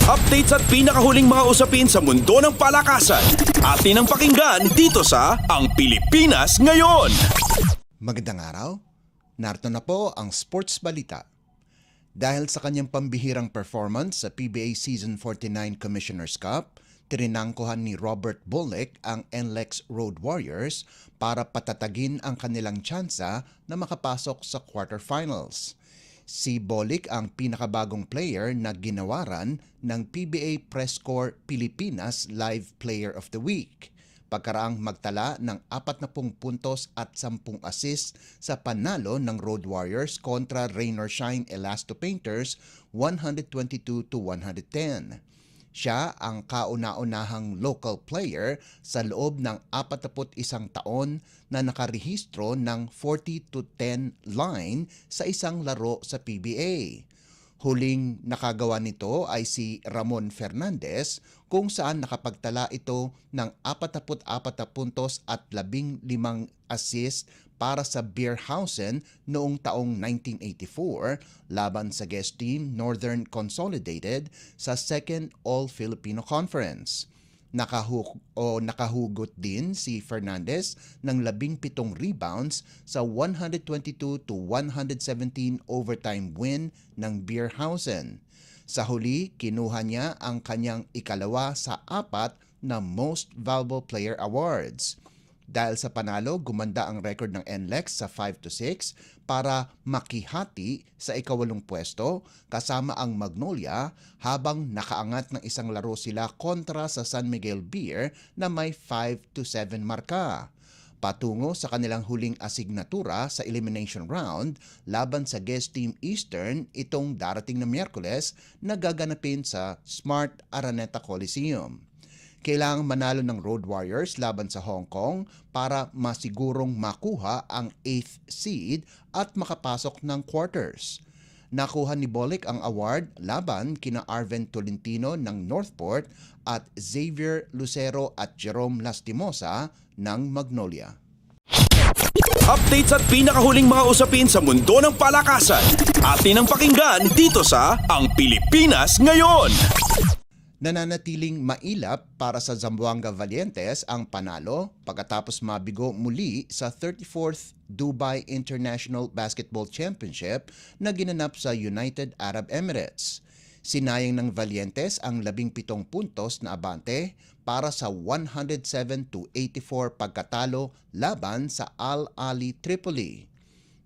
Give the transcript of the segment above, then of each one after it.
Updates at pinakahuling mga usapin sa mundo ng palakasan. Atin ang pakinggan dito sa Ang Pilipinas Ngayon. Magandang araw. Narito na po ang Sports Balita. Dahil sa kanyang pambihirang performance sa PBA Season 49 Commissioner's Cup, tinangkuhan ni Robert Bolick ang NLEX Road Warriors para patatagin ang kanilang tsansa na makapasok sa quarterfinals. Si Bolick ang pinakabagong player na ginawaran ng PBA Press Corps Pilipinas Live Player of the Week, pagkaraang magtala ng 40 puntos at 10 assist sa panalo ng Road Warriors kontra Rain or Shine Elasto Painters 122-110. Siya ang kauna-unahang local player sa loob ng 41 taon na nakarehistro ng 40-10 line sa isang laro sa PBA. Huling nakagawa nito ay si Ramon Fernandez kung saan nakapagtala ito ng 44 puntos at 15 assist para sa Beerhausen noong taong 1984 laban sa guest team Northern Consolidated sa Second All-Filipino Conference. Nakahugot din si Fernandez ng 17 rebounds sa 122-117 overtime win ng Beerhausen. Sa huli, kinuha niya ang kanyang ikalawa sa 4 na Most Valuable Player Awards. Dahil sa panalo, gumanda ang record ng NLEX sa 5-6 para makihati sa ikawalong pwesto kasama ang Magnolia habang nakaangat ng isang laro sila kontra sa San Miguel Beer na may 5-7 marka. Patungo sa kanilang huling asignatura sa elimination round laban sa guest team Eastern itong darating na Miyerkules na gaganapin sa Smart Araneta Coliseum. Kailangang manalo ng Road Warriors laban sa Hong Kong para masigurong makuha ang 8th seed at makapasok ng quarters. Nakuha ni Bolick ang award laban kina Arven Tolentino ng Northport at Xavier Lucero at Jerome Lastimosa ng Magnolia. Updates at pinakahuling mga usapin sa mundo ng palakasan. Atin ang pakinggan dito sa Ang Pilipinas Ngayon. Nananatiling mailap para sa Zamboanga Valientes ang panalo pagkatapos mabigo muli sa 34th Dubai International Basketball Championship na ginanap sa United Arab Emirates. Sinayang ng Valientes ang 17 puntos na abante para sa 107-84 pagkatalo laban sa Al Ahly Tripoli.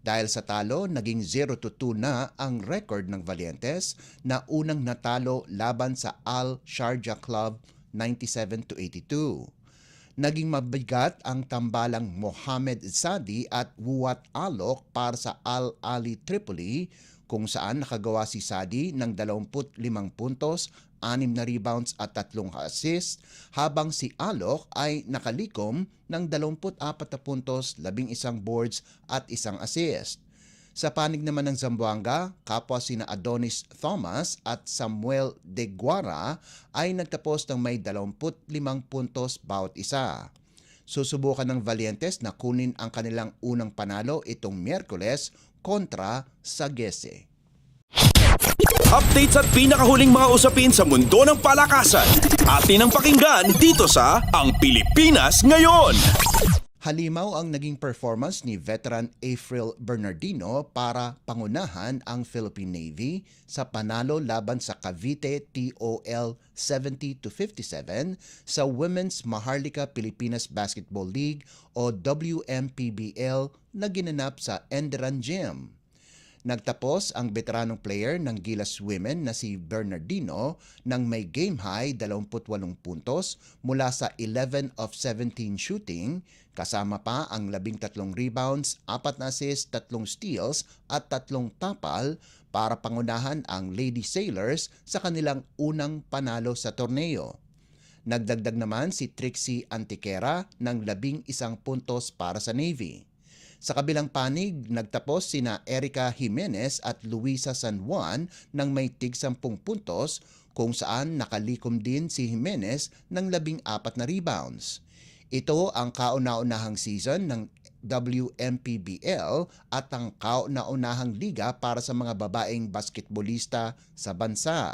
Dahil sa talo, naging 0-2 na ang record ng Valientes na unang natalo laban sa Al Sharjah Club 97-82. Naging mabigat ang tambalang Mohamed Sadi at Wuat Alok para sa Al Ahly Tripoli kung saan nakagawa si Sadi ng 25 puntos, 6 na rebounds at 3 assist, habang si Alok ay nakalikom ng 24 puntos, 11 boards at 1 assist. Sa panig naman ng Zamboanga, kapwa sina Adonis Thomas at Samuel De Guara ay nagtapos ng may 25 puntos bawat isa. Susubukan ng Valientes na kunin ang kanilang unang panalo itong Miyerkules kontra sa Gese. Updates at pinakahuling mga usapin sa mundo ng palakasan. Atin ang pakinggan dito sa Ang Pilipinas Ngayon. Halimaw ang naging performance ni veteran April Bernardino para pangunahan ang Philippine Navy sa panalo laban sa Cavite TOL 70-57 sa Women's Maharlika Pilipinas Basketball League o WMPBL na ginanap sa Enderan Gym. Nagtapos ang veteranong player ng Gilas Women na si Bernardino ng may game high 28 puntos mula sa 11 of 17 shooting, kasama pa ang 13 rebounds, 4 na assists, 3 steals at 3 tapal para pangunahan ang Lady Sailors sa kanilang unang panalo sa torneo. Nagdagdag naman si Trixie Antiquera ng 11 puntos para sa Navy. Sa kabilang panig, nagtapos sina Erica Jimenez at Luisa San Juan ng may tig 10 puntos kung saan nakalikom din si Jimenez ng 14 na rebounds. Ito ang kauna-unahang season ng WMPBL at ang kauna-unahang liga para sa mga babaeng basketbolista sa bansa.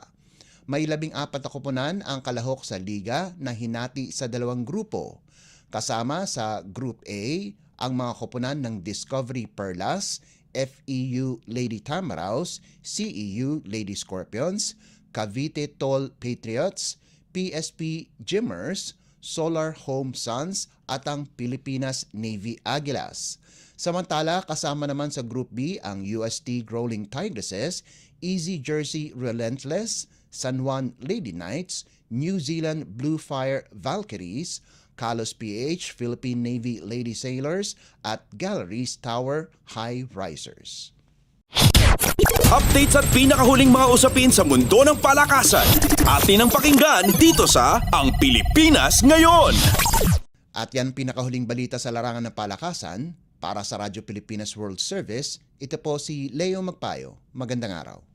May 14 na koponan ang kalahok sa liga na hinati sa dalawang grupo. Kasama sa Group A ang mga koponan ng Discovery Perlas, FEU Lady Tamaraws, CEU Lady Scorpions, Cavite Toll Patriots, PSP Jimmers, Solar Home Suns at ang Pilipinas Navy Aguilas. Samantala, kasama naman sa Group B ang UST Growling Tigresses, Easy Jersey Relentless, San Juan Lady Knights, New Zealand Blue Fire Valkyries, Kalos PH Philippine Navy Lady Sailors at Galleries Tower High Risers. Updates at pinakahuling mga usapin sa mundo ng palakasan. Atin ang pakinggan dito sa Ang Pilipinas Ngayon. At yan pinakahuling balita sa larangan ng palakasan. Para sa Radyo Pilipinas World Service, ito po si Leo Magpayo. Magandang araw.